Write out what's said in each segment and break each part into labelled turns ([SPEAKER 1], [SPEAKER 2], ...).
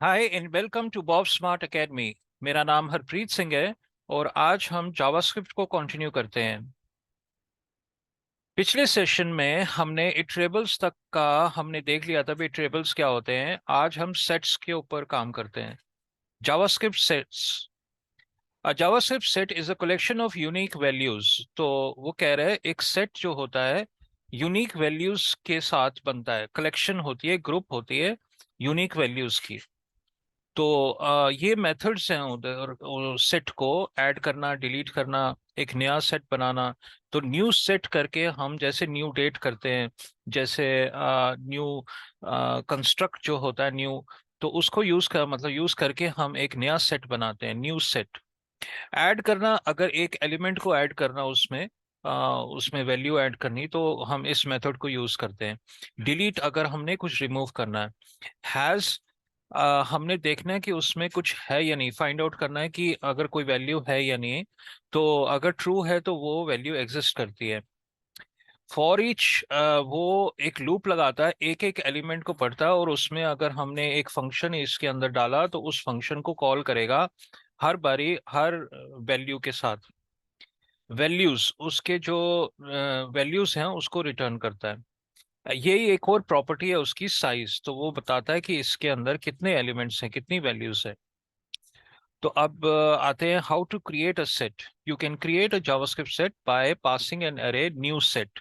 [SPEAKER 1] Hi and welcome to Bob smart academy. मेरा नाम हरप्रीत सिंह है और आज हम जावास्क्रिप्ट को कंटिन्यू करते हैं। पिछले सेशन में हमने इटरेबल्स तक का हमने देख लिया था भी इटरेबल्स क्या होते हैं। आज हम सेट्स के ऊपर काम करते हैं। JavaScript sets. A JavaScript set is a collection of unique values. तो वो कह रहे हैं एक सेट जो होता है यूनिक वैल्यूज के साथ बनता है, कलेक्शन होती है, ग्रुप होती है यूनिक वैल्यूज की। तो ये मेथड्स हैं उधर सेट को ऐड करना, डिलीट करना, एक नया सेट बनाना। तो न्यू सेट करके हम जैसे न्यू डेट करते हैं, जैसे न्यू कंस्ट्रक्ट जो होता है न्यू, तो उसको यूज करके हम एक नया सेट बनाते हैं, न्यू सेट। ऐड करना, अगर एक एलिमेंट को ऐड करना उसमें उसमें वैल्यू ऐड करनी, तो हम इस मेथड को यूज करते हैं। डिलीट, अगर हमने कुछ रिमूव करना है। हैज, हमने देखना है कि उसमें कुछ है या नहीं, फाइंड आउट करना है कि अगर कोई वैल्यू है या नहीं। तो अगर ट्रू है तो वो वैल्यू एग्जिस्ट करती है। फॉर ईच, वो एक लूप लगाता है, एक एक एलिमेंट को पढ़ता है और उसमें अगर हमने एक फंक्शन इसके अंदर डाला तो उस फंक्शन को कॉल करेगा हर बारी, हर वैल्यू के साथ। वैल्यूज, उसके जो वैल्यूज हैं उसको रिटर्न करता है। यही एक और प्रॉपर्टी है उसकी, साइज। तो वो बताता है कि इसके अंदर कितने एलिमेंट्स हैं, कितनी वैल्यूज है। तो अब आते हैं how to create a set. You can create a JavaScript set by passing an array new set,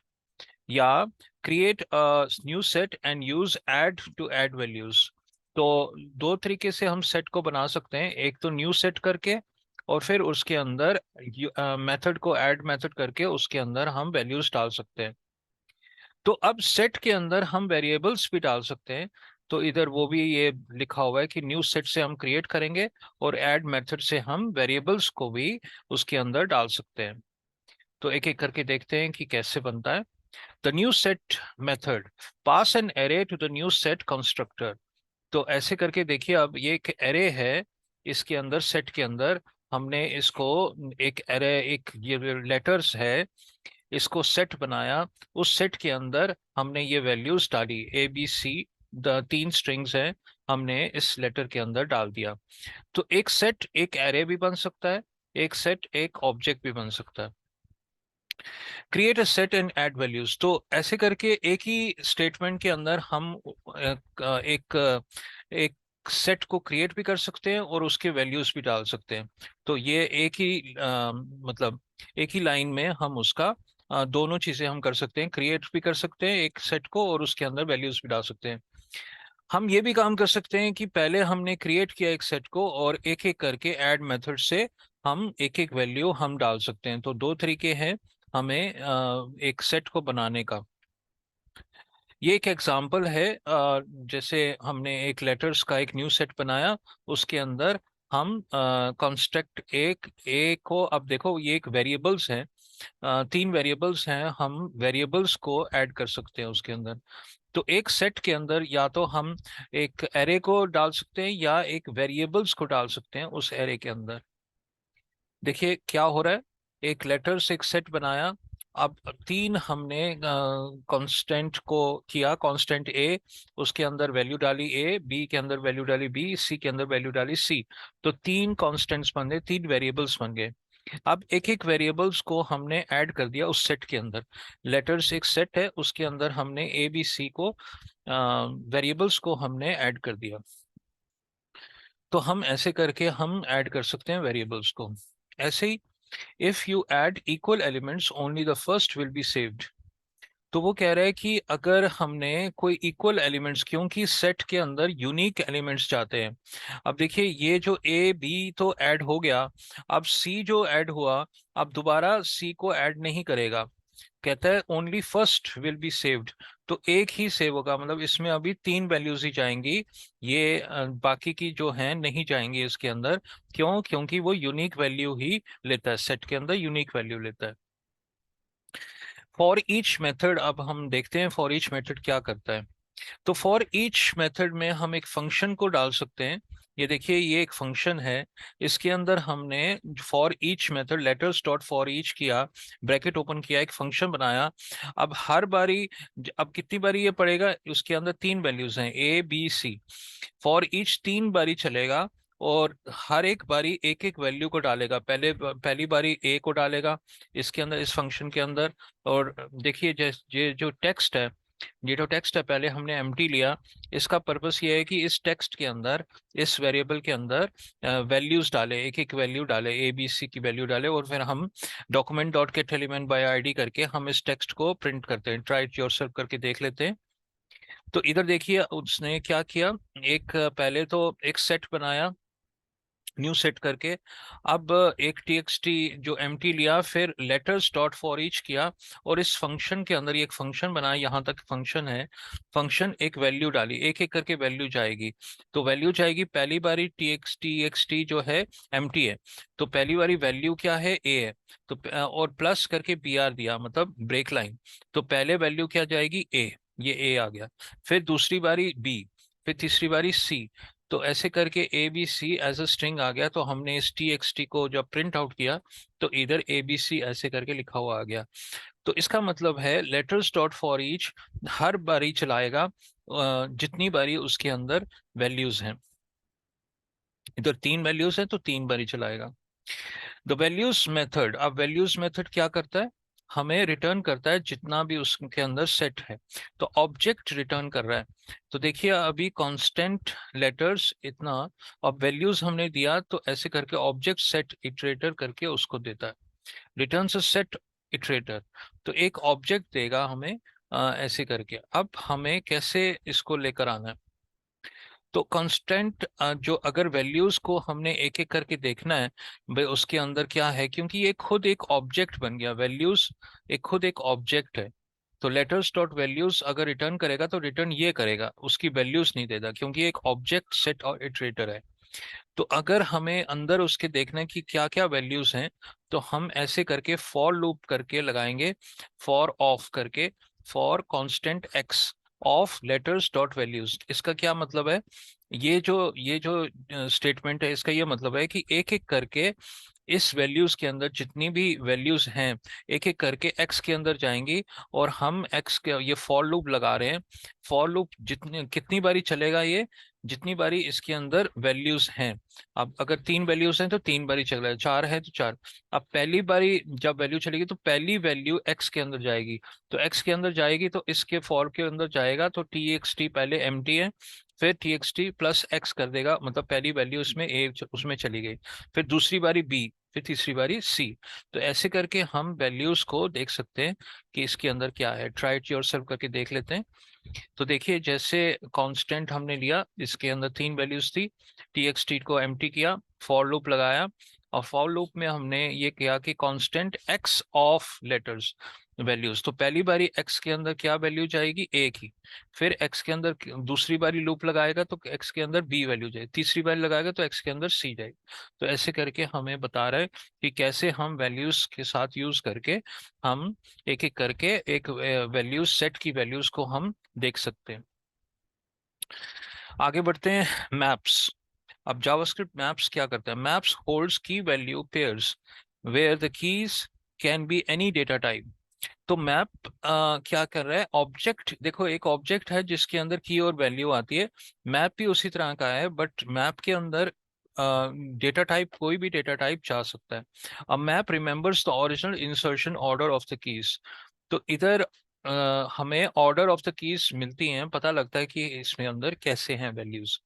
[SPEAKER 1] या create a new set and use add to add values. तो दो तरीके से हम सेट को बना सकते हैं, एक तो न्यू सेट करके और फिर उसके अंदर मेथड को ऐड मेथड करके उसके अंदर हम वैल्यूज डाल सकते हैं। तो अब सेट के अंदर हम वेरिएबल्स भी डाल सकते हैं। तो इधर वो भी ये लिखा हुआ है कि न्यू सेट से हम क्रिएट करेंगे और ऐड मेथड से हम वेरिएबल्स को भी उसके अंदर डाल सकते हैं। तो एक एक करके देखते हैं कि कैसे बनता है। The new set method pass an array to the new set constructor. तो ऐसे करके देखिए, अब ये एक एरे है, इसके अंदर सेट के अंदर हमने इसको एक एरे, एक ये लेटर्स है, इसको सेट बनाया। उस सेट के अंदर हमने ये वैल्यूज डाली, ए बी सी, द तीन स्ट्रिंग्स हैं, हमने इस लेटर के अंदर डाल दिया। तो एक सेट एक एरे भी बन सकता है, एक सेट एक ऑब्जेक्ट भी बन सकता है। Create a set and add values, तो ऐसे करके एक ही स्टेटमेंट के अंदर हम एक सेट को क्रिएट भी कर सकते हैं और उसके वैल्यूज भी डाल सकते हैं। तो ये एक ही मतलब एक ही लाइन में हम उसका दोनों चीजें हम कर सकते हैं, क्रिएट भी कर सकते हैं एक सेट को और उसके अंदर वैल्यूज भी डाल सकते हैं। हम ये भी काम कर सकते हैं कि पहले हमने क्रिएट किया एक सेट को और एक एक करके ऐड मेथड से हम एक एक वैल्यू हम डाल सकते हैं। तो दो तरीके हैं हमें एक सेट को बनाने का। ये एक एग्जांपल है, जैसे हमने एक लेटर्स का एक न्यू सेट बनाया, उसके अंदर हम कंस्ट्रक्ट एक ए को, अब देखो ये एक वेरिएबल्स हैं, तीन वेरिएबल्स हैं, हम वेरिएबल्स को ऐड कर सकते हैं उसके अंदर। तो एक सेट के अंदर या तो हम एक एरे को डाल सकते हैं या एक वेरिएबल्स को डाल सकते हैं उस एरे के अंदर। देखिए क्या हो रहा है, एक लेटर से एक सेट बनाया। अब तीन हमने कांस्टेंट को किया, कांस्टेंट ए, उसके अंदर वैल्यू डाली ए, बी के अंदर वैल्यू डाली बी, सी के अंदर वैल्यू डाली सी। तो तीन कांस्टेंट्स बन गए, तीन वेरिएबल्स बन गए। अब एक एक वेरिएबल्स को हमने ऐड कर दिया उस सेट के अंदर। लेटर्स एक सेट है, उसके अंदर हमने ए बी सी को, वेरिएबल्स को हमने ऐड कर दिया। तो हम ऐसे करके हम ऐड कर सकते हैं वेरिएबल्स को। ऐसे ही if you add equal elements only the first will be saved. तो वो कह रहा है कि अगर हमने कोई इक्वल एलिमेंट्स, क्योंकि सेट के अंदर यूनिक एलिमेंट्स जाते हैं। अब देखिए ये जो ए बी तो ऐड हो गया, अब सी जो ऐड हुआ, अब दोबारा सी को ऐड नहीं करेगा। कहता है only first will be saved. तो एक ही सेव होगा, मतलब इसमें अभी तीन वैल्यूज ही जाएंगी, ये बाकी की जो हैं नहीं जाएंगी इसके अंदर। क्यों? क्योंकि वो यूनिक वैल्यू ही लेता है, सेट के अंदर यूनिक वैल्यू लेता है। फॉर ईच मेथड, अब हम देखते हैं फॉर ईच मेथड क्या करता है। तो फॉर ईच मेथड में हम एक फंक्शन को डाल सकते हैं, ये देखिए ये एक फंक्शन है, इसके अंदर हमने for each method letters dot for each किया, ब्रैकेट ओपन किया, एक फंक्शन बनाया। अब हर बारी, अब कितनी बारी ये पढ़ेगा, उसके अंदर तीन वैल्यूज हैं A B C। For each तीन बारी चलेगा और हर एक बारी एक एक वैल्यू को डालेगा। पहली बारी A को डालेगा इसके अंदर, इस फंक्शन के अंदर। और देखिए ये जो टेक्स्ट है, ये जो टेक्स्ट है पहले हमने एम्प्टी लिया। इसका पर्पस ये है कि इस टेक्स्ट के अंदर, इस वेरिएबल के अंदर वैल्यूज डाले, एक एक वैल्यू डाले, ABC की वैल्यू डाले, और फिर हम document dot gate element by ID करके हम इस टेक्स्ट को प्रिंट करते हैं। ट्राई इट योरसेल्फ करके देख लेते हैं। तो इधर देखिए उसने क्या किया, एक पहले तो एक सेट बनाया न्यू सेट करके। अब एक TXT जो एम्प्टी लिया, फिर लेटर्स डॉट फॉर ईच किया, और इस फंक्शन के अंदर ये एक फंक्शन बनाया, यहाँ तक फंक्शन है। फंक्शन एक वैल्यू डाली, एक एक करके वैल्यू जाएगी। तो वैल्यू जाएगी, पहली बारी TXT जो है एम्प्टी है, तो पहली बारी वैल्यू क्या है, A है। तो और प्लस करके BR दिया, मतलब ब्रेक लाइन। तो पहले वैल्यू क्या जाएगी, A, ये A आ गया। फिर दूसरी बारी B, फिर तीसरी बारी C। तो ऐसे करके ABC एज अ स्ट्रिंग आ गया। तो हमने इस TXT को जब प्रिंट आउट किया तो इधर ABC ऐसे करके लिखा हुआ आ गया। तो इसका मतलब है लेटर्स डॉट फॉर ईच हर बारी चलाएगा जितनी बारी उसके अंदर वैल्यूज हैं। इधर तीन वैल्यूज हैं तो तीन बारी चलाएगा। द वैल्यूज मेथड, अब वैल्यूज मेथड क्या करता है, हमें रिटर्न करता है जितना भी उसके अंदर सेट है। तो ऑब्जेक्ट रिटर्न कर रहा है। तो देखिए अभी कांस्टेंट लेटर्स इतना, अब वैल्यूज हमने दिया तो ऐसे करके ऑब्जेक्ट सेट इटरेटर करके उसको देता है, रिटर्न से सेट इटरेटर। तो एक ऑब्जेक्ट देगा हमें ऐसे करके। अब हमें कैसे इसको लेकर आना है, तो कांस्टेंट जो अगर वैल्यूज को हमने एक एक करके देखना है भाई उसके अंदर क्या है, क्योंकि ये खुद एक ऑब्जेक्ट बन गया, वैल्यूज एक खुद एक ऑब्जेक्ट है। तो लेटर्स डॉट वैल्यूज अगर रिटर्न करेगा तो रिटर्न ये करेगा, उसकी वैल्यूज नहीं देगा, क्योंकि एक ऑब्जेक्ट सेट और इटरेटर है। तो अगर हमें अंदर उसके देखना है कि क्या क्या वैल्यूज हैं, तो हम ऐसे करके फॉर लूप करके लगाएंगे, फॉर ऑफ करके, for constant x of letters dot values. इसका क्या मतलब है, ये जो स्टेटमेंट है इसका ये मतलब है कि एक एक करके इस वैल्यूज के अंदर जितनी भी वैल्यूज हैं एक एक करके एक्स के अंदर जाएंगी, और हम एक्स के ये फॉर लूप लगा रहे हैं। फॉर लूप जितनी कितनी बारी चलेगा, ये जितनी बारी इसके अंदर वैल्यूज हैं। अब अगर तीन वैल्यूज हैं तो तीन बारी चल रहा है, चार है तो चार। अब पहली बारी जब वैल्यू चलेगी तो पहली वैल्यू एक्स के अंदर जाएगी। तो एक्स के अंदर जाएगी तो इसके फॉर के अंदर जाएगा, तो TXT पहले एम्प्टी है, फिर TXT प्लस एक्स कर देगा, मतलब पहली वैल्यू उसमें ए उसमें चली गई। फिर दूसरी बारी B, फिर तीसरी बारी C। तो ऐसे करके हम वैल्यूज को देख सकते हैं कि इसके अंदर क्या है। ट्राई इट योरसेल्फ करके देख लेते हैं। तो देखिए जैसे कांस्टेंट हमने लिया, इसके अंदर तीन वैल्यूज थी, TXT को एम्प्टी किया, फॉर लूप लगाया, और फॉर लूप में हमने ये किया कि constant x of letters values. तो पहली बारी x के अंदर क्या वैल्यू जाएगी, A की। फिर x के अंदर दूसरी बारी लूप लगाएगा तो x के अंदर B वैल्यू जाएगी, तीसरी बारी लगाएगा तो x के अंदर C जाएगी। तो ऐसे करके हमें बता रहा है कि कैसे हम वैल्यूज के साथ यूज करके हम एक एक करके एक वैल्यूज सेट की वैल्यूज को हम देख सकते हैं। आगे बढ़ते हैं, मैप्स। अब जावास्क्रिप्ट मैप्स क्या करता है, maps holds key value pairs where the keys can be any data type. तो मैप क्या कर रहा है, ऑब्जेक्ट देखो, एक ऑब्जेक्ट है जिसके अंदर की और वैल्यू आती है। मैप भी उसी तरह का है, बट मैप के अंदर डेटा टाइप, कोई भी डेटा टाइप जा सकता है। अब map remembers the original insertion order of the keys. तो इधर हमें ऑर्डर ऑफ द कीज मिलती हैं, पता लगता है कि इसमें अंदर कैसे हैं वैल्यूज।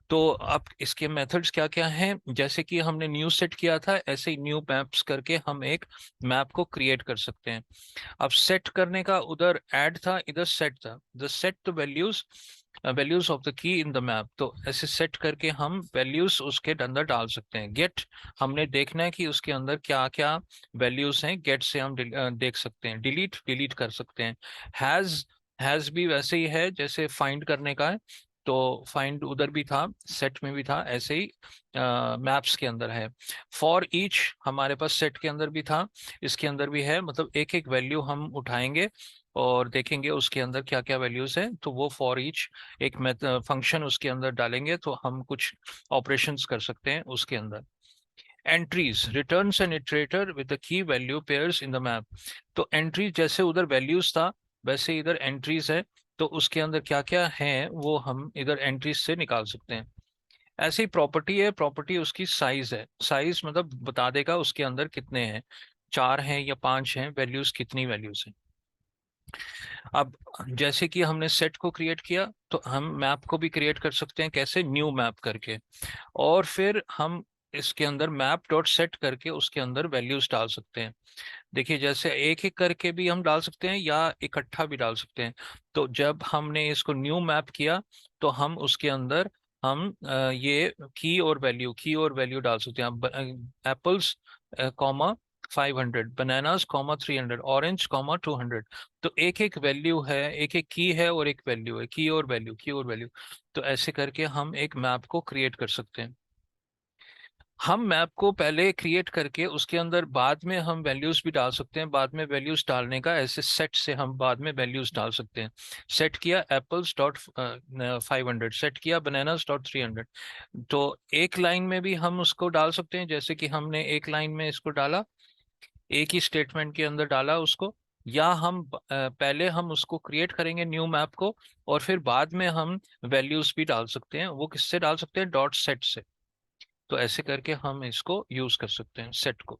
[SPEAKER 1] तो अब इसके मेथड्स क्या क्या हैं, जैसे कि हमने न्यू सेट किया था ऐसे ही न्यू मैप्स करके हम एक मैप को क्रिएट कर सकते हैं। अब सेट करने का उधर ऐड था, इधर सेट था, the set the values values of the key in the map. तो ऐसे सेट करके हम वैल्यूज उसके अंदर डाल सकते हैं। गेट, हमने देखना है कि उसके अंदर क्या क्या वैल्यूज हैं, गेट से हम देख सकते हैं। डिलीट डिलीट कर सकते हैं। हैज हैज भी वैसे ही है जैसे फाइंड करने का है, तो फाइंड उधर भी था, सेट में भी था, ऐसे ही मैप्स के अंदर है। फॉर ईच हमारे पास सेट के अंदर भी था, इसके अंदर भी है, मतलब एक एक वैल्यू हम उठाएंगे और देखेंगे उसके अंदर क्या क्या वैल्यूज हैं। तो वो फॉर ईच एक फंक्शन उसके अंदर डालेंगे तो हम कुछ ऑपरेशंस कर सकते हैं उसके अंदर। Entries returns an iterator with the key value pairs in the map. तो एंट्री जैसे उधर वैल्यूज था वैसे इधर एंट्रीज है, तो उसके अंदर क्या क्या है वो हम इधर एंट्रीज से निकाल सकते हैं। ऐसी प्रॉपर्टी है, प्रॉपर्टी उसकी साइज है। साइज मतलब बता देगा उसके अंदर कितने हैं, 4 हैं या 5 हैं, वैल्यूज कितनी वैल्यूज हैं। अब जैसे कि हमने सेट को क्रिएट किया तो हम मैप को भी क्रिएट कर सकते हैं, कैसे, न्यू मैप करके। और फिर हम इसके अंदर मैप डॉट सेट करके उसके अंदर वैल्यूज डाल सकते हैं। देखिए जैसे एक एक करके भी हम डाल सकते हैं या इकट्ठा भी डाल सकते हैं। तो जब हमने इसको न्यू मैप किया तो हम उसके अंदर हम ये की और वैल्यू डाल सकते हैं। Apples comma 500, bananas comma 300, orange comma 200। तो एक एक वैल्यू है, एक एक की है और एक वैल्यू है, की और वैल्यू। तो ऐसे करके हम एक मैप को क्रिएट कर सकते हैं। हम मैप को पहले क्रिएट करके उसके अंदर बाद में हम वैल्यूज भी डाल सकते हैं। बाद में वैल्यूज डालने का ऐसे सेट से हम बाद में वैल्यूज डाल सकते हैं। सेट किया एप्पल्स डॉट 500, सेट किया बनानास डॉट 300। तो एक लाइन में भी हम उसको डाल सकते हैं, जैसे कि हमने एक लाइन में इसको डाला, एक ही स्टेटमेंट के अंदर डाला उसको। या हम पहले हम उसको क्रिएट करेंगे न्यू मैप को और फिर बाद में हम वैल्यूज भी डाल सकते हैं। वो किससे डाल सकते हैं, डॉट सेट से। तो ऐसे करके हम इसको यूज कर सकते हैं सेट को।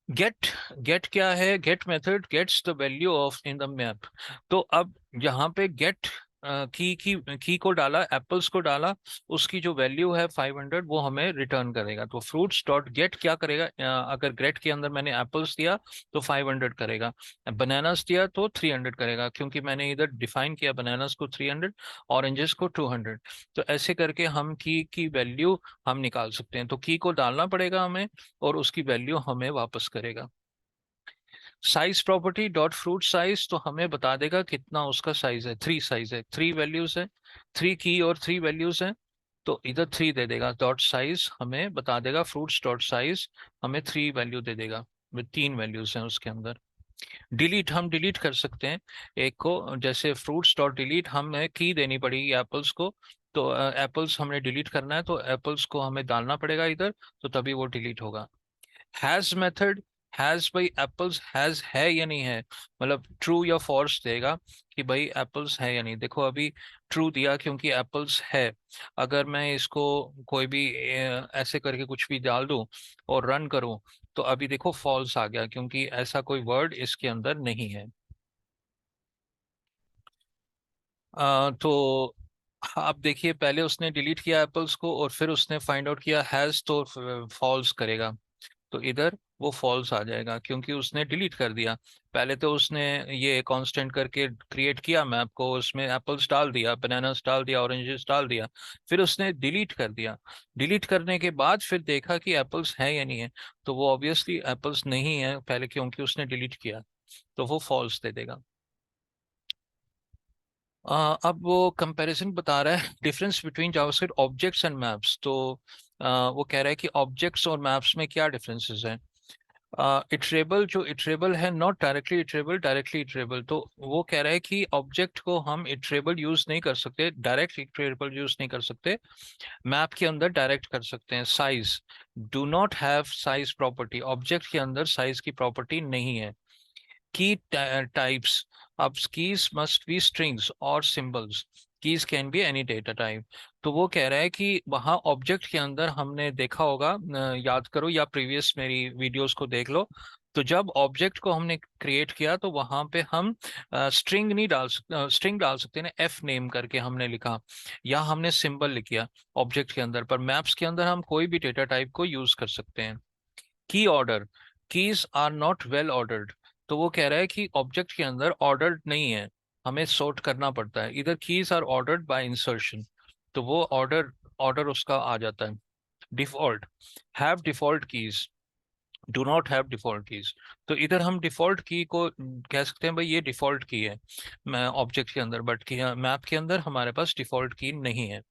[SPEAKER 1] गेट, गेट क्या है, get method gets the value of in the map. तो अब यहाँ पे गेट की को डाला, एप्पल्स को डाला, उसकी जो वैल्यू है 500 वो हमें रिटर्न करेगा। तो फ्रूट्स डॉट गेट क्या करेगा, अगर गेट के अंदर मैंने एप्पल्स दिया तो 500 करेगा, बनानास दिया तो 300 करेगा, क्योंकि मैंने इधर डिफाइन किया बनानास को 300, ऑरेंजेस को 200। तो ऐसे करके हम की वैल्यू हम निकाल सकते हैं। तो की को डालना पड़ेगा हमें और उसकी वैल्यू हमें वापस करेगा। Size property dot fruit size, तो हमें बता देगा कितना उसका साइज है। 3 साइज है, 3 वैल्यूज है, 3 की और 3 वैल्यूज है। तो इधर 3 दे देगा, डॉट साइज हमें बता देगा, फ्रूट्स डॉट साइज हमें 3 वैल्यू दे देगा, with 3 वैल्यूज हैं उसके अंदर। डिलीट, हम डिलीट कर सकते हैं एक को, जैसे फ्रूट्स डॉट डिलीट हमें की देनी पड़ेगी एप्पल्स को। तो एप्पल्स हमने डिलीट करना है तो एप्पल्स को हमें डालना पड़ेगा इधर, तो तभी वो डिलीट होगा। हैज मेथड, हैज भाई एप्पल्स हैज है या नहीं है, मतलब ट्रू या फॉल्स देगा कि भाई एप्पल्स है या नहीं। देखो अभी ट्रू दिया क्योंकि एप्पल्स है। अगर मैं इसको कोई भी ऐसे करके कुछ भी डाल दूं और रन करूं तो अभी देखो फॉल्स आ गया, क्योंकि ऐसा कोई वर्ड इसके अंदर नहीं है। तो आप देखिए पहले उसने डिलीट किया एप्पल्स को और फिर उसने फाइंड आउट किया हैज, तो फॉल्स करेगा। तो इधर वो फॉल्स आ जाएगा क्योंकि उसने डिलीट कर दिया। पहले तो उसने ये कांस्टेंट करके क्रिएट किया मैप को, उसमें एप्पल्स डाल दिया, बनानास डाल दिया, ऑरेंजेस डाल दिया, फिर उसने डिलीट कर दिया। डिलीट करने के बाद फिर देखा कि एप्पल्स है या नहीं है, तो वो ऑब्वियसली एप्पल्स नहीं है पहले, क्योंकि उसने डिलीट किया, तो वो फॉल्स दे देगा। अब वो कंपैरिजन बता रहा है, difference between JavaScript objects and maps. तो वो कह रहा है कि ऑब्जेक्ट्स और मैप्स में क्या डिफरेंसेस हैं। इटरेबल, जो इटरेबल है, not directly iterable, directly iterable. तो वो कह रहा है कि ऑब्जेक्ट को हम इटरेबल यूज नहीं कर सकते, डायरेक्ट इटरेबल यूज नहीं कर सकते, मैप के अंदर डायरेक्ट कर सकते हैं। Size, do not have size property, object के अंदर साइज की प्रॉपर्टी नहीं है। की टाइप्स, अब कीज मस्ट बी स्ट्रिंग्स और symbols, keys can be any data type. तो वो कह रहा है कि वहाँ ऑब्जेक्ट के अंदर हमने देखा होगा, याद करो या प्रीवियस मेरी वीडियोस को देख लो, तो जब ऑब्जेक्ट को हमने क्रिएट किया तो वहां पे हम स्ट्रिंग नहीं डाल सकते, स्ट्रिंग डाल सकते ना, एफ नेम करके हमने लिखा, या हमने सिंबल लिख किया ऑब्जेक्ट के अंदर। पर मैप्स के अंदर हम कोई भी डेटा टाइप को यूज कर सकते हैं। Key order, keys are not well ordered. तो वो कह रहा है कि ऑब्जेक्ट के अंदर ऑर्डर्ड नहीं है, हमें सॉर्ट करना पड़ता है। इधर keys are ordered by insertion, तो वो ऑर्डर ऑर्डर उसका आ जाता है। Default, have default keys, do not have default keys. तो इधर हम डिफॉल्ट की को कह सकते हैं भाई ये डिफॉल्ट की है मैं ऑब्जेक्ट के अंदर, बट मैप के अंदर हमारे पास डिफॉल्ट की नहीं है।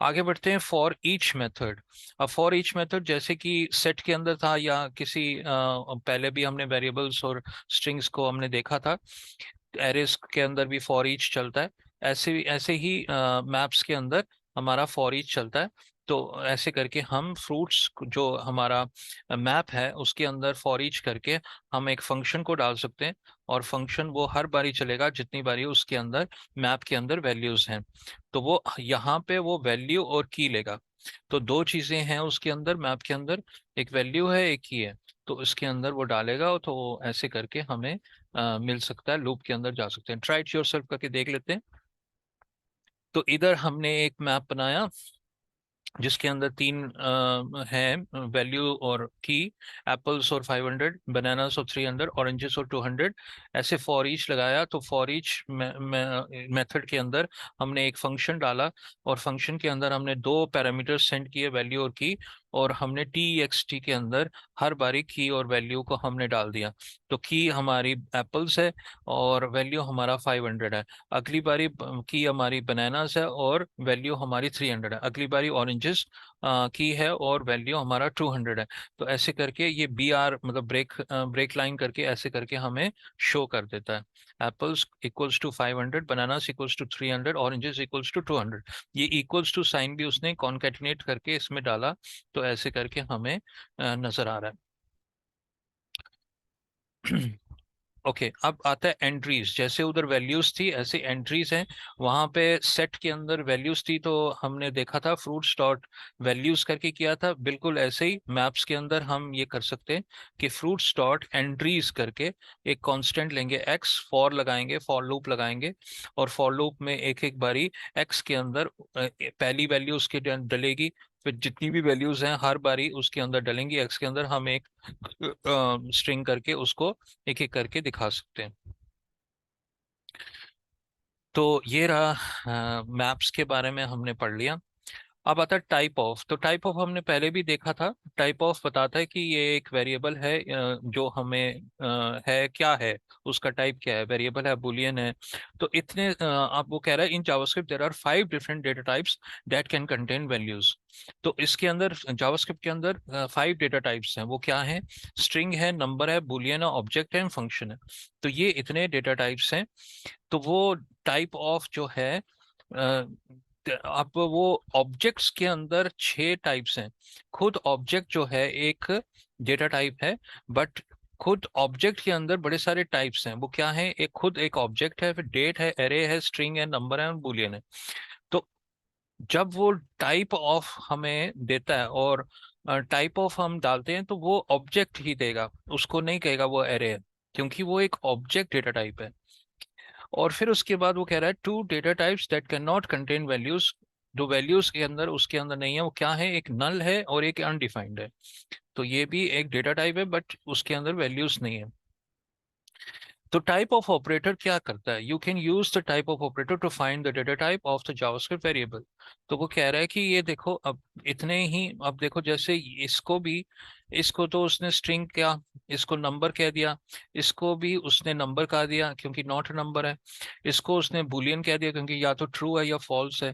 [SPEAKER 1] आगे बढ़ते हैं फॉर ईच मेथड। अब फॉर ईच मेथड जैसे कि सेट के अंदर था या किसी पहले भी हमने वेरिएबल्स और स्ट्रिंग्स को हमने देखा था, एरेस के अंदर भी फॉर ईच चलता है। ऐसे ही मैप्स के अंदर हमारा फॉर ईच चलता है। तो ऐसे करके हम फ्रूट्स जो हमारा मैप है उसके अंदर फॉर ईच करके हम एक फंक्शन को डाल सकते हैं, और फंक्शन वो हर बारी चलेगा जितनी बारी उसके अंदर मैप के अंदर वैल्यूज हैं। तो वो यहाँ पे वो वैल्यू और की लेगा। तो दो चीजें हैं उसके अंदर, मैप के अंदर, एक वैल्यू है एक की है। तो इसके अंदर वो डालेगा, तो ऐसे करके हमें मिल सकता है, लूप के अंदर जा सकते हैं। ट्राई इट योरसेल्फ करके देख लेते हैं। तो इधर हमने एक मैप बनाया जिसके अंदर तीन हैं वैल्यू और की, एप्पल्स और 500, बनानास और 300, ऑरेंजेस और 200। ऐसे फॉर ईच लगाया, तो फॉर ईच मेथड के अंदर हमने एक फंक्शन डाला, और फंक्शन के अंदर हमने दो पैरामीटर सेंड किए, वैल्यू और की, और हमने टी एक्स टी के अंदर हर बारी की और वैल्यू को हमने डाल दिया। तो की हमारी एप्पल्स है और वैल्यू हमारा 500 है। अगली बारी की हमारी बनानास है और वैल्यू हमारी 300 है। अगली बारी ऑरेंजेस की है और वैल्यू हमारा 200 है। तो ऐसे करके ये बी आर मतलब ब्रेक लाइन करके ऐसे करके हमें शो कर देता है। Apples equals to 500, bananas equals to 300, oranges equals to 200। ये इक्वल्स टू साइन भी उसने कॉन्केटिनेट करके इसमें डाला। तो ऐसे करके हमें नजर आ रहा है। ओके अब आता है एंट्रीज। जैसे उधर वैल्यूज थी ऐसे एंट्रीज हैं। वहां पे सेट के अंदर वैल्यूज थी, तो हमने देखा था फ्रूट्स डॉट वैल्यूज करके किया था। बिल्कुल ऐसे ही मैप्स के अंदर हम ये कर सकते हैं कि फ्रूट्स डॉट एंट्रीज करके एक कांस्टेंट लेंगे एक्स, फॉर लगाएंगे, फॉर लूप लगाएंगे, और फॉर लूप में एक एक बारी एक्स के अंदर पहली वैल्यू उसके डलेगी, फिर जितनी भी वैल्यूज हैं हर बारी उसके अंदर डलेंगी एक्स के अंदर। हम एक स्ट्रिंग करके उसको एक एक करके दिखा सकते हैं। तो ये रहा मैप्स के बारे में हमने पढ़ लिया। अब आता है टाइप ऑफ। तो टाइप ऑफ हमने पहले भी देखा था। टाइप ऑफ बताता है कि ये एक वेरिएबल है जो हमें है क्या है, उसका टाइप क्या है, वेरिएबल है, बुलियन है। तो इतने आप वो कह रहा है in JavaScript there are 5 different data types that can contain values. तो इसके अंदर जावास्क्रिप्ट के अंदर 5 डेटा टाइप्स हैं। वो क्या है? स्ट्रिंग है, नंबर है, बुलियन है, ऑब्जेक्ट है, फंक्शन है। तो ये इतने डेटा टाइप्स हैं। तो वो टाइप ऑफ जो है अब वो ऑब्जेक्ट्स के अंदर 6 टाइप्स हैं। खुद ऑब्जेक्ट जो है एक डेटा टाइप है, बट खुद ऑब्जेक्ट के अंदर बड़े सारे टाइप्स हैं। वो क्या है? एक खुद एक ऑब्जेक्ट है, फिर डेट है, एरे है, स्ट्रिंग है, नंबर है और बुलियन है। तो जब वो टाइप ऑफ हमें देता है और टाइप ऑफ हम डालते हैं, तो वो ऑब्जेक्ट ही देगा, उसको नहीं कहेगा वो एरे है, क्योंकि वो एक ऑब्जेक्ट डेटा टाइप है। और फिर उसके बाद वो कह रहा है two data types that cannot contain values. जो वैल्यूज के अंदर उसके अंदर नहीं है, वो क्या है? एक नल है और एक अनडिफाइंड है। तो ये भी एक डेटा टाइप है, बट उसके अंदर वैल्यूज नहीं है। तो टाइप ऑफ ऑपरेटर क्या करता है? You can use the type of operator to find the data type of the JavaScript variable. तो वो कह रहा है कि ये देखो, अब इतने ही, अब देखो जैसे इसको भी, इसको तो उसने स्ट्रिंग क्या, इसको नंबर कह दिया, इसको भी उसने नंबर कह दिया क्योंकि नॉट नंबर है, इसको उसने बुलियन कह दिया क्योंकि या तो ट्रू है या फॉल्स है।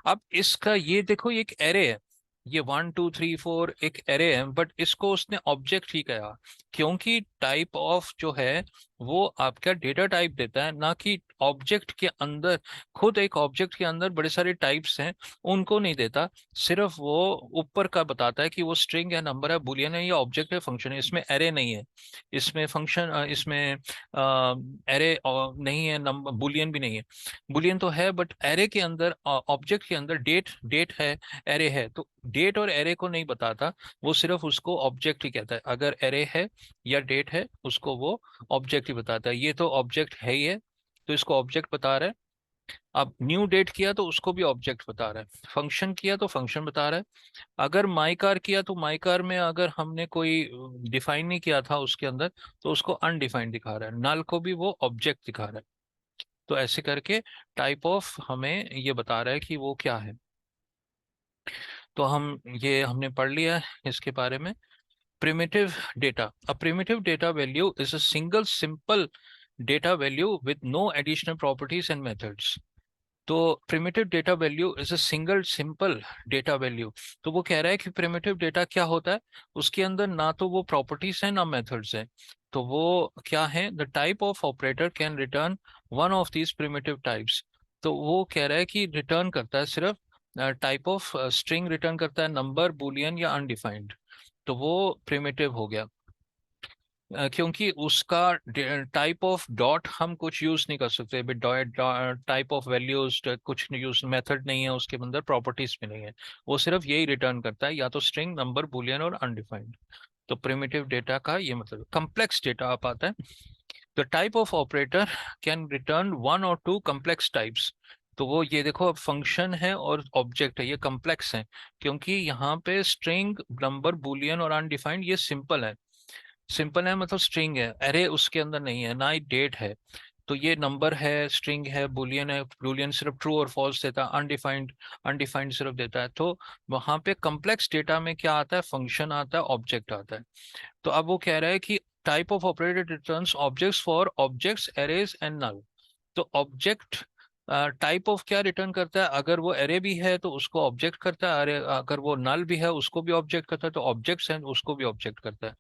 [SPEAKER 1] अब इसका ये देखो, ये एक एरे है, ये 1 2 3 4 एक एरे है, बट इसको उसने ऑब्जेक्ट ही कहा, क्योंकि टाइप ऑफ जो है वो आपका डेटा टाइप देता है, ना कि ऑब्जेक्ट के अंदर। खुद एक ऑब्जेक्ट के अंदर बड़े सारे टाइप्स हैं, उनको नहीं देता। सिर्फ वो ऊपर का बताता है कि वो स्ट्रिंग है, नंबर है, बुलियन है या ऑब्जेक्ट है, फंक्शन है। इसमें एरे नहीं है, इसमें फंक्शन, इसमें एरे नहीं है, नंबर बुलियन भी नहीं है। बुलियन तो है, बट एरे के अंदर, ऑब्जेक्ट के अंदर डेट डेट है, एरे है। तो डेट और एरे को नहीं बताता, वो सिर्फ उसको ऑब्जेक्ट ही कहता है। अगर एरे है या डेट है, उसको वो ऑब्जेक्ट ही बताता है। ये तो ऑब्जेक्ट है ही है, तो इसको ऑब्जेक्ट बता रहा है। अब न्यू डेट किया तो उसको भी ऑब्जेक्ट बता रहा है, फंक्शन किया तो फंक्शन बता रहा है। अगर माई कार किया तो माई कार में अगर हमने कोई डिफाइन नहीं किया था उसके अंदर, तो उसको अनडिफाइंड दिखा रहा है। नल को भी वो ऑब्जेक्ट दिखा रहा है। तो ऐसे करके टाइप ऑफ हमें ये बता रहा है कि वो क्या है। तो हम ये हमने पढ़ लिया है इसके बारे में। Primitive data. A primitive data value is a single simple data value with no additional properties and methods. तो primitive data value is a single simple data value. तो वो कह रहा है कि प्रिमिटिव डेटा क्या होता है, उसके अंदर ना तो वो प्रॉपर्टीज हैं ना मेथड्स हैं। तो वो क्या है, the type of operator can return one of these primitive types. तो वो कह रहा है कि रिटर्न करता है सिर्फ टाइप ऑफ स्ट्रिंग रिटर्न करता है, नंबर, बुलियन या अनडिफाइंड। तो वो प्रिमिटिव हो गया। क्योंकि उसका टाइप ऑफ डॉट हम कुछ यूज नहीं कर सकते, टाइप ऑफ वैल्यूज कुछ यूज, मेथड नहीं है उसके अंदर, प्रॉपर्टीज भी नहीं है। वो सिर्फ यही रिटर्न करता है, या तो स्ट्रिंग, नंबर, बुलियन और अनडिफाइंड। तो प्रिमिटिव डेटा का ये मतलब। कम्प्लेक्स डेटा आप आता है, the type of operator can return one और टू कम्प्लेक्स टाइप्स। तो वो ये देखो, अब फंक्शन है और ऑब्जेक्ट है, ये कम्प्लेक्स है, क्योंकि यहाँ पे स्ट्रिंग, नंबर, बुलियन और अनडिफाइंड ये सिंपल है। सिंपल है मतलब स्ट्रिंग है, एरे उसके अंदर नहीं है, ना ही डेट है। तो ये नंबर है, स्ट्रिंग है, बुलियन है, बुलियन सिर्फ ट्रू और फॉल्स देता है, अनडिफाइंड अनडिफाइंड सिर्फ देता है। तो वहां पे कम्प्लेक्स डेटा में क्या आता है, फंक्शन आता है, ऑब्जेक्ट आता है। तो अब वो कह रहा है कि type of operator returns objects for objects, arrays and null. तो ऑब्जेक्ट टाइप ऑफ क्या रिटर्न करता है, अगर वो एरे भी है तो उसको ऑब्जेक्ट करता है, अरे अगर वो नल भी है उसको भी ऑब्जेक्ट करता है, तो ऑब्जेक्ट्स हैं उसको भी ऑब्जेक्ट करता है।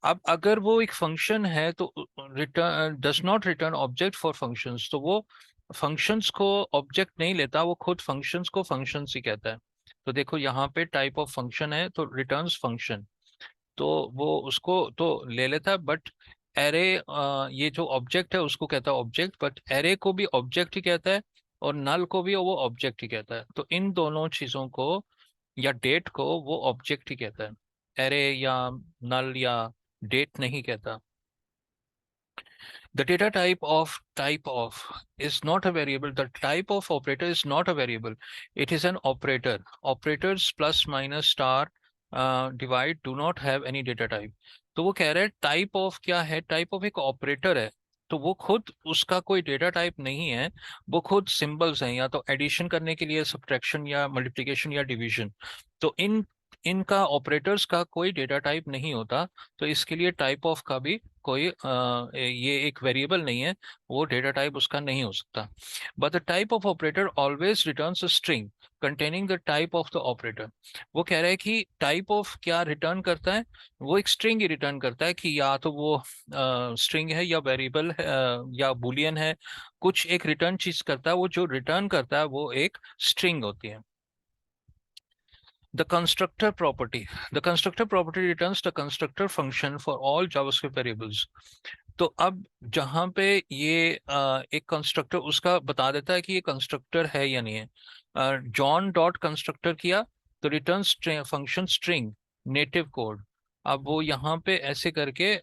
[SPEAKER 1] अब अगर वो एक फंक्शन है तो return does not return object for functions, तो वो फंक्शंस को ऑब्जेक्ट नहीं लेता, वो खुद फंक्शंस को फंक्शंस ही कहता है। तो देखो यहाँ पे टाइप ऑफ फंक्शन है तो रिटर्न्स फंक्शन, तो वो उसको तो ले लेता है, बट एरे, ये जो ऑब्जेक्ट है उसको कहता है ऑब्जेक्ट, बट एरे को भी ऑब्जेक्ट ही कहता है और नल को भी वो ऑब्जेक्ट ही कहता है। तो इन दोनों चीजों को या डेट को वो ऑब्जेक्ट ही कहता है, एरे या नल या डेट नहीं कहता। The data type of is not a variable. The type of operator is not a variable. It is an operator. Operators plus minus star divide do not have any data type. तो वो कह रहे हैं type of क्या है, type of एक operator है, तो वो खुद उसका कोई डेटा टाइप नहीं है। वो खुद सिंबल्स हैं, या तो एडिशन करने के लिए, सब्ट्रैक्शन या मल्टीप्लिकेशन या डिवीजन। तो इनका ऑपरेटर्स का कोई डेटा टाइप नहीं होता। तो इसके लिए टाइप ऑफ का भी कोई ये एक वेरिएबल नहीं है, वो डेटा टाइप उसका नहीं हो सकता। But the type of operator always returns a string containing the type of the operator. वो कह रहा है कि टाइप ऑफ क्या रिटर्न करता है, वो एक स्ट्रिंग ही रिटर्न करता है, कि या तो वो स्ट्रिंग है या वेरिएबल है या बुलियन है, कुछ एक रिटर्न चीज करता है। वो जो रिटर्न करता है वो एक स्ट्रिंग होती है। The constructor property. The constructor property returns the constructor function for all JavaScript variables. तो अब जहां पे ये एक कंस्ट्रक्टर उसका बता देता है कि ये कंस्ट्रक्टर है या नहीं है। जॉन डॉट कंस्ट्रक्टर किया तो return function string native code. अब वो यहाँ पे ऐसे करके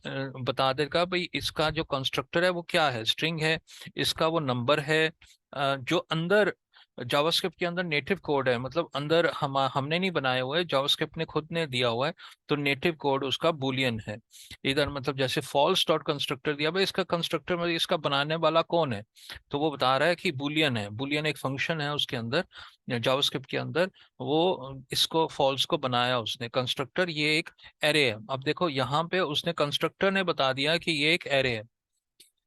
[SPEAKER 1] बता देगा भाई इसका जो कंस्ट्रक्टर है वो क्या है, स्ट्रिंग है, इसका वो नंबर है। जो अंदर जावास्क्रिप्ट के अंदर नेटिव कोड है, मतलब अंदर हमने नहीं बनाया हुआ है, जावास्क्रिप्ट ने खुद ने दिया हुआ है। तो नेटिव कोड उसका बुलियन है। इधर मतलब जैसे फॉल्स डॉट कंस्ट्रक्टर दिया, भाई इसका कंस्ट्रक्टर मतलब इसका बनाने वाला कौन है, तो वो बता रहा है कि बुलियन है। बुलियन एक फंक्शन है उसके अंदर, जावास्क्रिप्ट के अंदर। वो इसको फॉल्स को बनाया उसने, कंस्ट्रक्टर ये एक एरे है। अब देखो यहाँ पे उसने कंस्ट्रक्टर ने बता दिया कि ये एक एरे है,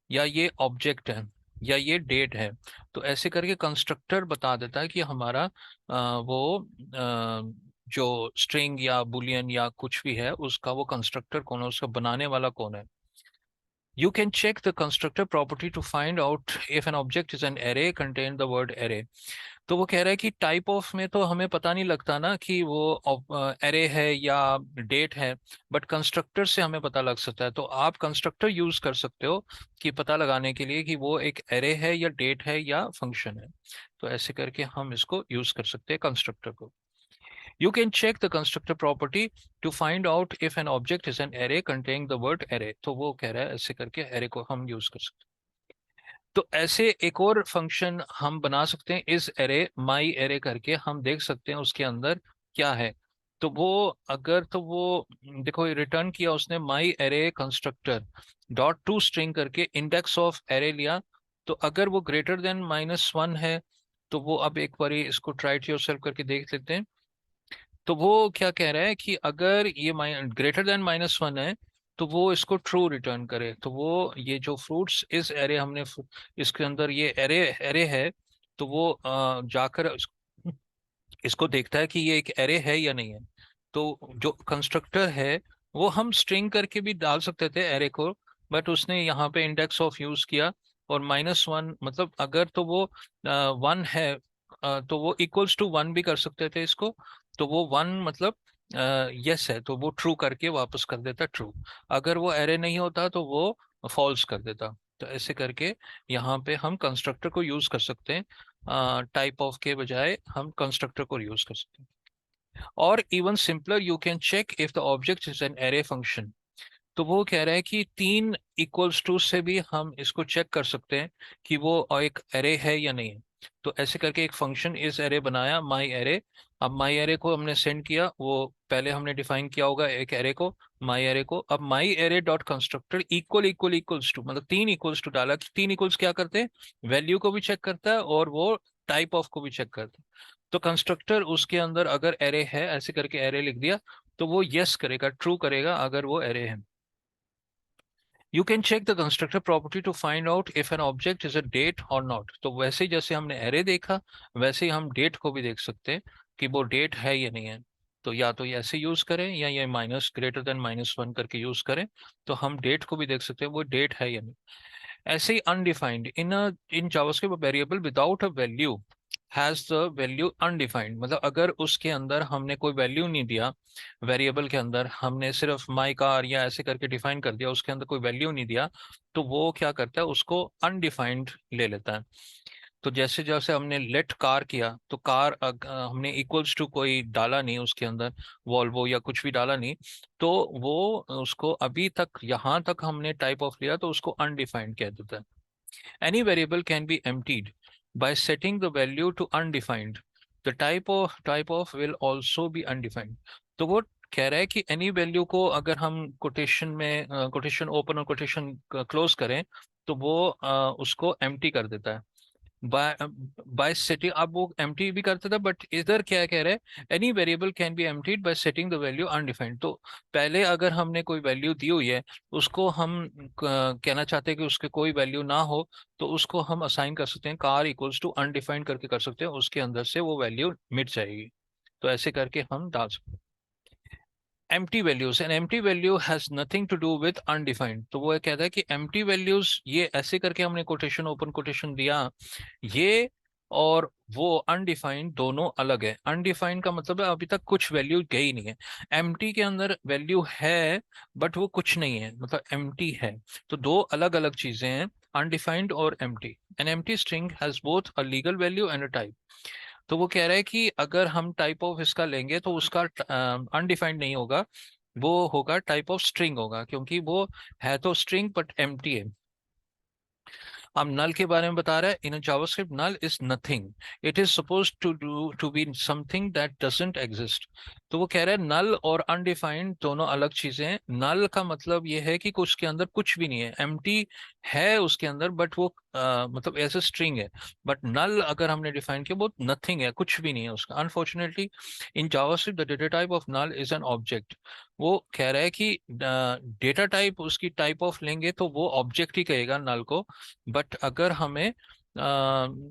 [SPEAKER 1] या ये ऑब्जेक्ट है, या ये डेट है। तो ऐसे करके कंस्ट्रक्टर बता देता है कि हमारा वो जो स्ट्रिंग या बुलियन या कुछ भी है उसका वो कंस्ट्रक्टर कौन है, उसका बनाने वाला कौन है। You can check the constructor property to find out if an object is an array contain the word array. तो वो कह रहा है कि टाइप ऑफ में तो हमें पता नहीं लगता ना कि वो एरे है या डेट है, बट कंस्ट्रक्टर से हमें पता लग सकता है। तो आप कंस्ट्रक्टर यूज कर सकते हो कि पता लगाने के लिए कि वो एक एरे है या डेट है या फंक्शन है। तो ऐसे करके हम इसको यूज कर सकते हैं कंस्ट्रक्टर को। You can check the constructor property to find out if an object is an array containing the word array. तो वो कह रहा है ऐसे करके एरे को हम यूज कर सकते हैं। तो ऐसे एक और फंक्शन हम बना सकते हैं, इस एरे माई एरे करके हम देख सकते हैं उसके अंदर क्या है। तो वो अगर तो वो देखो रिटर्न किया उसने माई array constructor dot to string करके इंडेक्स ऑफ एरे लिया। तो अगर वो ग्रेटर देन -1 है तो वो, अब एक बार इसको ट्राई टू योरसेल्फ करके देख लेते हैं। तो वो क्या कह रहा है कि अगर ये ग्रेटर देन -1 है तो वो इसको ट्रू रिटर्न करे। तो वो ये जो फ्रूट्स इस एरे हमने इसके अंदर ये एरे एरे है, तो वो जाकर इसको देखता है कि ये एक एरे है या नहीं है। तो जो कंस्ट्रक्टर है वो हम स्ट्रिंग करके भी डाल सकते थे एरे को, बट उसने यहाँ पे इंडेक्स ऑफ यूज किया। और -1 मतलब अगर तो वो 1 है, तो वो इक्वल्स टू 1 भी कर सकते थे इसको। तो वो 1 मतलब यस है, तो वो ट्रू करके वापस कर देता ट्रू। अगर वो एरे नहीं होता तो वो फॉल्स कर देता। तो ऐसे करके यहाँ पे हम कंस्ट्रक्टर को यूज कर सकते हैं, टाइप ऑफ के बजाय हम कंस्ट्रक्टर को यूज कर सकते हैं। और even simpler, you can check if the object is an array function. तो वो कह रहा है कि 3 इक्वल्स टू से भी हम इसको चेक कर सकते हैं कि वो एक एरे है या नहीं है। तो ऐसे करके एक फंक्शन इस एरे बनाया, माई एरे। अब माई एरे को हमने सेंड किया, वो पहले हमने डिफाइन किया होगा एक एरे को, माई एरे को। अब my array dot constructor equal equal equals to, मतलब 3 इक्वल्स टू डाला। 3 इक्वल्स क्या करते हैं, वैल्यू को भी चेक करता है और वो टाइप ऑफ को भी चेक करता है। तो कंस्ट्रक्टर उसके अंदर अगर एरे है, ऐसे करके एरे लिख दिया, तो वो यस करेगा, ट्रू करेगा अगर वो एरे है। You can check the constructor property to find out if an object is a date or not। तो वैसे ही जैसे हमने array देखा, वैसे ही हम date को भी देख सकते हैं कि वो date है या नहीं है। तो या तो ये ऐसे यूज करें या ये माइनस ग्रेटर देन -1 करके यूज करें। तो हम डेट को भी देख सकते हैं वो डेट है या नहीं। ऐसे ही undefined, in JavaScript variable without a value has the value undefined. मतलब अगर उसके अंदर हमने कोई वैल्यू नहीं दिया, वेरिएबल के अंदर हमने सिर्फ माई कार या ऐसे करके डिफाइन कर दिया, उसके अंदर कोई वैल्यू नहीं दिया, तो वो क्या करता है, उसको अनडिफाइंड ले लेता है। तो जैसे जैसे हमने लेट कार किया, तो कार हमने इक्वल्स टू कोई डाला नहीं उसके अंदर, वॉल्वो या कुछ भी डाला नहीं, तो वो उसको अभी तक यहाँ तक हमने टाइप ऑफ लिया तो उसको अनडिफाइंड कह देता है। Any variable can be emptied by setting the value to undefined. The type of will also be undefined। तो वो कह रहा है कि एनी वैल्यू को अगर हम कोटेशन में कोटेशन ओपन और कोटेशन क्लोज करें, तो वो उसको एम्प्टी कर देता है। बाय बाय सेटिंग, अब वो एम्प्टी भी करता था, बट इधर क्या कह रहा है, any variable can be emptied bye setting the value undefined. तो पहले अगर हमने कोई वैल्यू दी हुई है, उसको हम कहना चाहते हैं कि उसके कोई वैल्यू ना हो, तो उसको हम असाइन कर सकते हैं, कार इक्वल्स टू अनडिफाइंड करके कर सकते हैं, उसके अंदर से वो वैल्यू मिट जाएगी। तो ऐसे करके हम डाल सकते हैं। Empty values, an empty value has nothing to do with undefined. तो वो कहता है कि एम्प्टी वैल्यूज, ये ऐसे करके हमने कोटेशन ओपन कोटेशन दिया, ये और वो अनडिफाइंड दोनों अलग है। अनडिफाइंड का मतलब है अभी तक कुछ वैल्यू गई नहीं है। एम्प्टी के अंदर वैल्यू है बट वो कुछ नहीं है, मतलब एम्प्टी है। तो दो अलग अलग चीजें हैं, अनडिफाइंड और empty. An empty string has both a legal value and a type. तो वो कह रहा है कि अगर हम टाइप ऑफ इसका लेंगे तो उसका अनडिफाइंड नहीं होगा, वो होगा टाइप ऑफ स्ट्रिंग होगा, क्योंकि वो है तो स्ट्रिंग बट एम्प्टी है। अब नल के बारे में बता रहा है, in JavaScript null is nothing, it is suppose to be something that doesn't exist. तो वो कह रहा है नल और अनडिफाइंड दोनों अलग चीजें हैं। नल का मतलब ये है कि कुछ के अंदर कुछ भी नहीं है, एम्प्टी है उसके अंदर, बट वो मतलब ऐसे स्ट्रिंग है। बट नल अगर हमने डिफाइन किया, वो नथिंग है, कुछ भी नहीं है उसका। Unfortunately in JavaScript the data type of null is an object. वो कह रहा है कि डेटा टाइप उसकी टाइप ऑफ लेंगे तो वो ऑब्जेक्ट ही कहेगा नल को। बट अगर हमें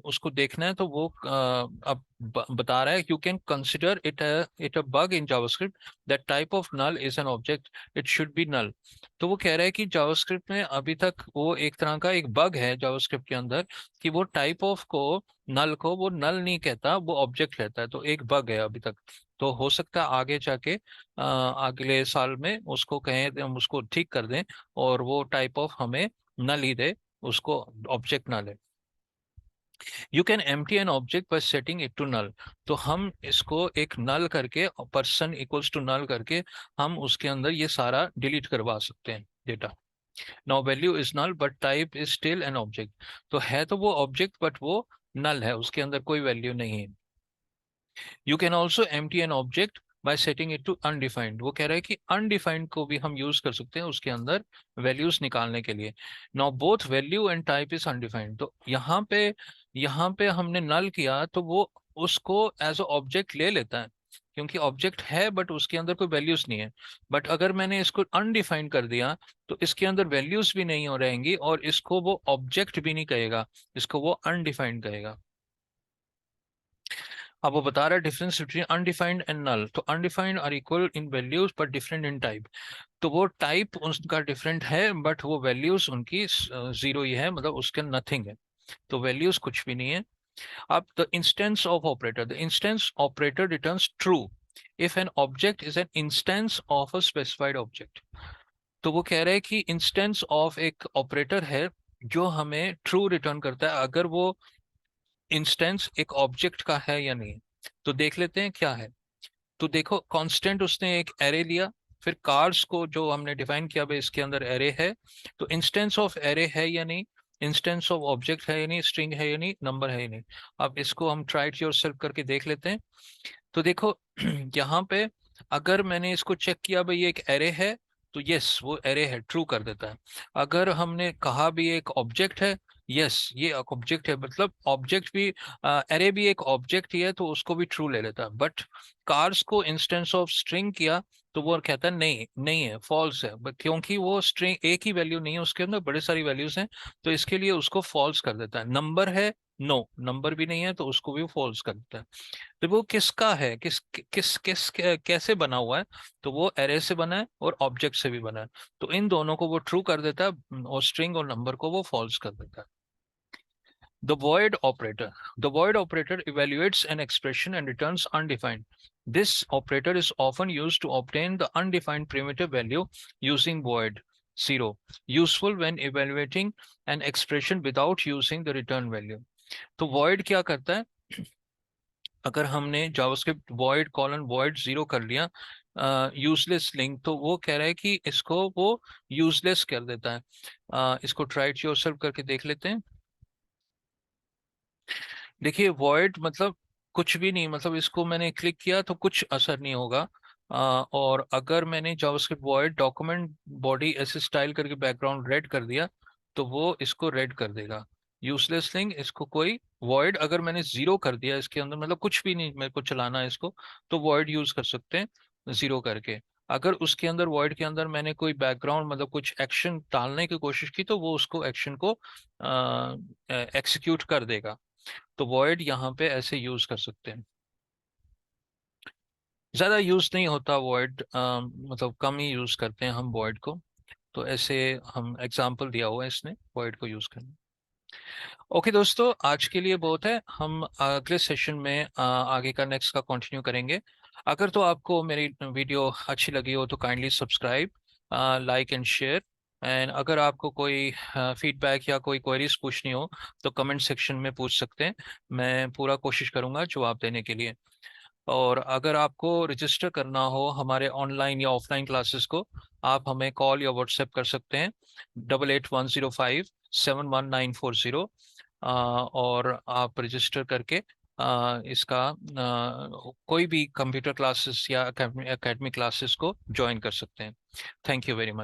[SPEAKER 1] उसको देखना है तो वो अब बता रहा है, you can consider it a bug in JavaScript that type of null is an object, it should be null. तो वो कह रहा है कि जावास्क्रिप्ट में अभी तक वो एक तरह का एक बग है जावास्क्रिप्ट के अंदर, कि वो टाइप ऑफ को, नल को वो नल नहीं कहता, वो ऑब्जेक्ट कहता है। तो एक बग है अभी तक। तो हो सकता है आगे जाके अगले साल में उसको कहें, हम उसको ठीक कर दें और वो टाइप ऑफ हमें नल ही दे, उसको ऑब्जेक्ट ना ले। You can empty an object by setting it to null. तो हम इसको एक नल करके, पर्सन इक्वल्स टू नल करके, हम उसके अंदर ये सारा डिलीट करवा सकते हैं data. Now value is null but type is still an object. तो है तो वो ऑब्जेक्ट बट वो नल है, उसके अंदर कोई वैल्यू नहीं है। You can also empty an object by setting it to undefined. वो कह रहा है कि अनडिफाइंड को भी हम यूज कर सकते हैं उसके अंदर वैल्यूज निकालने के लिए। Now both value and type is undefined. तो यहाँ पे हमने नल किया तो वो उसको एज अ ऑब्जेक्ट ले लेता है, क्योंकि ऑब्जेक्ट है बट उसके अंदर कोई वैल्यूज नहीं है। बट अगर मैंने इसको अनडिफाइंड कर दिया, तो इसके अंदर वैल्यूज भी नहीं हो रहेंगी और इसको वो ऑब्जेक्ट भी नहीं कहेगा, इसको वो अनडिफाइंड कहेगा। अब वो बता रहा है difference between undefined and null. तो undefined are equal in values but different in type. तो वो टाइप उनका डिफरेंट है बट वो वैल्यूज उनकी जीरो ही है, मतलब उसके नथिंग है, तो वैल्यूज कुछ भी नहीं है। अब the instance of operator, the instance operator returns true if an object is an instance of a specified object. तो वो कह रहे हैं कि इंस्टेंस ऑफ एक ऑपरेटर है जो हमें ट्रू रिटर्न करता है अगर वो इंस्टेंस एक ऑब्जेक्ट का है या नहीं। तो देख लेते हैं क्या है। तो देखो कांस्टेंट उसने एक एरे लिया, फिर कार्स को जो हमने डिफाइन किया भाई इसके अंदर एरे है, तो इंस्टेंस ऑफ एरे है या नहीं, इंस्टेंस ऑफ ऑब्जेक्ट है या नहीं, स्ट्रिंग है या नहीं, नंबर है या नहीं। अब इसको हम ट्राई इट योरसेल्फ करके देख लेते हैं। तो देखो यहाँ पे अगर मैंने इसको चेक किया भाई ये एक एरे है, तो यस वो एरे है, ट्रू कर देता है। अगर हमने कहा भी ये एक ऑब्जेक्ट है, यस ये एक ऑब्जेक्ट है, मतलब ऑब्जेक्ट भी, एरे भी एक ऑब्जेक्ट ही है, तो उसको भी ट्रू ले लेता है। बट कार्स को इंस्टेंस ऑफ स्ट्रिंग किया तो वो कहता है नहीं नहीं है, फॉल्स है, क्योंकि वो स्ट्रिंग एक ही वैल्यू नहीं है, उसके अंदर बड़े सारी वैल्यूज हैं, तो इसके लिए उसको फॉल्स कर देता है। नंबर है, नो नंबर भी नहीं है, तो उसको भी फॉल्स कर देता है। तो वो किसका है, किस किस किस कैसे बना हुआ है, तो वो एरे से बना है और ऑब्जेक्ट से भी बना है, तो इन दोनों को वो ट्रू कर देता है और स्ट्रिंग और नंबर को वो फॉल्स कर देता है। The void operator. The void operator evaluates an expression and returns undefined. This operator is often used to obtain the undefined primitive value using void zero, useful when evaluating an expression without using the return value. तो void क्या करता है, अगर हमने JavaScript void colon void zero कर लिया useless link, तो वो कह रहा है कि इसको वो यूजलेस कर देता है। इसको ट्राई इट योरसेल्फ करके देख लेते हैं। देखिए वॉइड मतलब कुछ भी नहीं, मतलब इसको मैंने क्लिक किया तो कुछ असर नहीं होगा। और अगर मैंने जावास्क्रिप्ट वॉइड डॉक्यूमेंट बॉडी ऐसे स्टाइल करके बैकग्राउंड रेड कर दिया तो वो इसको रेड कर देगा। यूजलेस लिंक इसको कोई, वॉइड अगर मैंने जीरो कर दिया इसके अंदर, मतलब कुछ भी नहीं मेरे को चलाना है इसको, तो वॉइड यूज कर सकते हैं जीरो करके। अगर उसके अंदर वॉइड के अंदर मैंने कोई बैकग्राउंड मतलब कुछ एक्शन डालने की कोशिश की तो वो उसको एक्शन को एक्सिक्यूट कर देगा। तो वॉइड यहाँ पे ऐसे यूज कर सकते हैं। ज्यादा यूज नहीं होता वॉइड, मतलब कम ही यूज करते हैं हम वॉइड को। तो ऐसे हम एग्जाम्पल दिया हुआ है इसने वॉइड को यूज करना। ओके दोस्तों, आज के लिए बहुत है, हम अगले सेशन में आगे का नेक्स्ट का कंटिन्यू करेंगे। अगर तो आपको मेरी वीडियो अच्छी लगी हो तो kindly subscribe, like and share. And अगर आपको कोई फीडबैक या कोई क्वेरीज पूछनी हो तो कमेंट सेक्शन में पूछ सकते हैं, मैं पूरा कोशिश करूंगा जवाब देने के लिए। और अगर आपको रजिस्टर करना हो हमारे ऑनलाइन या ऑफलाइन क्लासेस को, आप हमें कॉल या व्हाट्सएप कर सकते हैं 8810571940। और आप रजिस्टर करके इसका कोई भी कंप्यूटर क्लासेस या एकेडमी क्लासेस को ज्वाइन कर सकते हैं। Thank you very much.